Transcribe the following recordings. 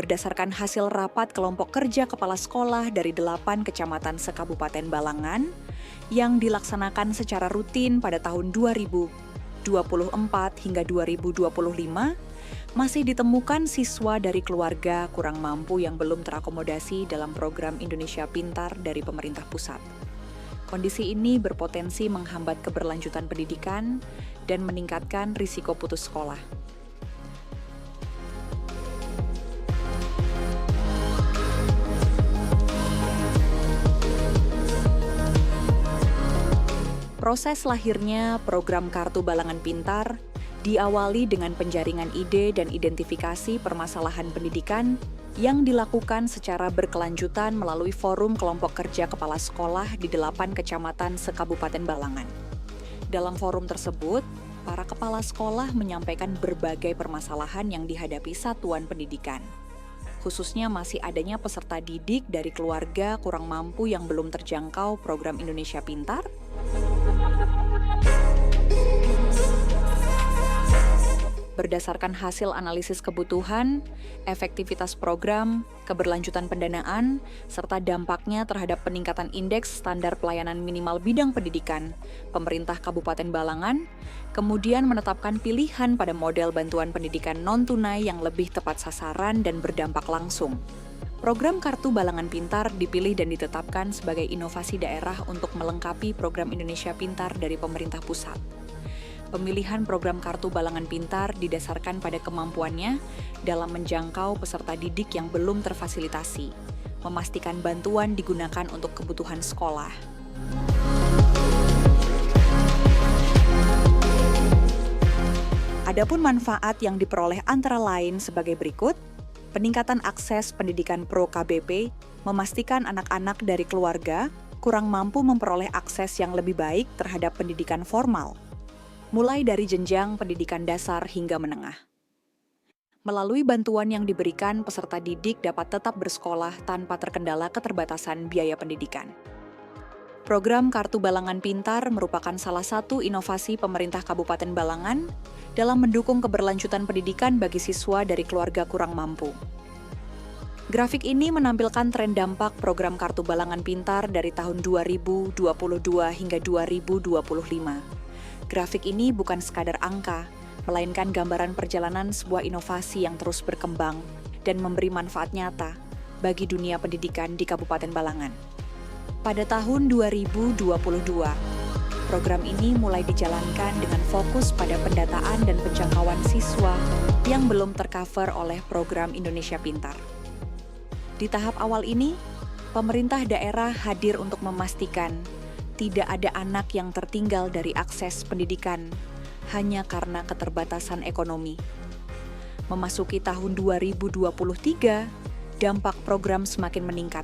Berdasarkan hasil rapat kelompok kerja kepala sekolah dari 8 kecamatan se-Kabupaten Balangan yang dilaksanakan secara rutin pada tahun 2024 hingga 2025, masih ditemukan siswa dari keluarga kurang mampu yang belum terakomodasi dalam program Indonesia Pintar dari pemerintah pusat. Kondisi ini berpotensi menghambat keberlanjutan pendidikan dan meningkatkan risiko putus sekolah. Proses lahirnya program Kartu Balangan Pintar diawali dengan penjaringan ide dan identifikasi permasalahan pendidikan yang dilakukan secara berkelanjutan melalui forum kelompok kerja kepala sekolah di 8 kecamatan se-Kabupaten Balangan. Dalam forum tersebut, para kepala sekolah menyampaikan berbagai permasalahan yang dihadapi satuan pendidikan. Khususnya masih adanya peserta didik dari keluarga kurang mampu yang belum terjangkau program Indonesia Pintar, berdasarkan hasil analisis kebutuhan, efektivitas program, keberlanjutan pendanaan, serta dampaknya terhadap peningkatan indeks standar pelayanan minimal bidang pendidikan, pemerintah Kabupaten Balangan kemudian menetapkan pilihan pada model bantuan pendidikan non-tunai yang lebih tepat sasaran dan berdampak langsung. Program Kartu Balangan Pintar dipilih dan ditetapkan sebagai inovasi daerah untuk melengkapi program Indonesia Pintar dari pemerintah pusat. Pemilihan program Kartu Balangan Pintar didasarkan pada kemampuannya dalam menjangkau peserta didik yang belum terfasilitasi, memastikan bantuan digunakan untuk kebutuhan sekolah. Adapun manfaat yang diperoleh antara lain sebagai berikut: peningkatan akses pendidikan pro KBP, memastikan anak-anak dari keluarga kurang mampu memperoleh akses yang lebih baik terhadap pendidikan formal, mulai dari jenjang pendidikan dasar hingga menengah. Melalui bantuan yang diberikan, peserta didik dapat tetap bersekolah tanpa terkendala keterbatasan biaya pendidikan. Program Kartu Balangan Pintar merupakan salah satu inovasi pemerintah Kabupaten Balangan dalam mendukung keberlanjutan pendidikan bagi siswa dari keluarga kurang mampu. Grafik ini menampilkan tren dampak program Kartu Balangan Pintar dari tahun 2022 hingga 2025. Grafik ini bukan sekadar angka, melainkan gambaran perjalanan sebuah inovasi yang terus berkembang dan memberi manfaat nyata bagi dunia pendidikan di Kabupaten Balangan. Pada tahun 2022, program ini mulai dijalankan dengan fokus pada pendataan dan penjangkauan siswa yang belum tercover oleh program Indonesia Pintar. Di tahap awal ini, pemerintah daerah hadir untuk memastikan tidak ada anak yang tertinggal dari akses pendidikan hanya karena keterbatasan ekonomi. Memasuki tahun 2023, dampak program semakin meningkat.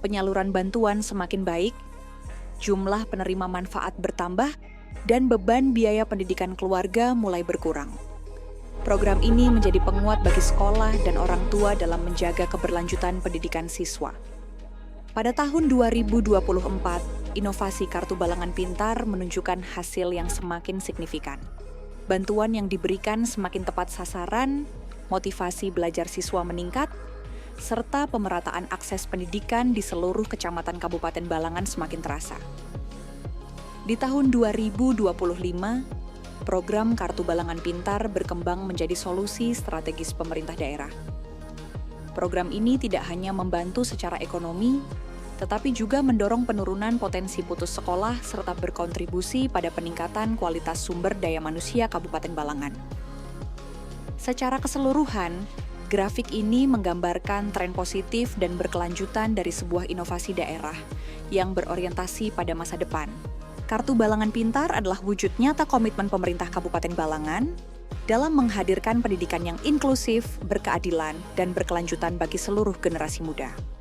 Penyaluran bantuan semakin baik, jumlah penerima manfaat bertambah, dan beban biaya pendidikan keluarga mulai berkurang. Program ini menjadi penguat bagi sekolah dan orang tua dalam menjaga keberlanjutan pendidikan siswa. Pada tahun 2024, inovasi Kartu Balangan Pintar menunjukkan hasil yang semakin signifikan. Bantuan yang diberikan semakin tepat sasaran, motivasi belajar siswa meningkat, serta pemerataan akses pendidikan di seluruh kecamatan Kabupaten Balangan semakin terasa. Di tahun 2025, program Kartu Balangan Pintar berkembang menjadi solusi strategis pemerintah daerah. Program ini tidak hanya membantu secara ekonomi, tetapi juga mendorong penurunan potensi putus sekolah serta berkontribusi pada peningkatan kualitas sumber daya manusia Kabupaten Balangan. Secara keseluruhan, grafik ini menggambarkan tren positif dan berkelanjutan dari sebuah inovasi daerah yang berorientasi pada masa depan. Kartu Balangan Pintar adalah wujud nyata komitmen pemerintah Kabupaten Balangan dalam menghadirkan pendidikan yang inklusif, berkeadilan, dan berkelanjutan bagi seluruh generasi muda.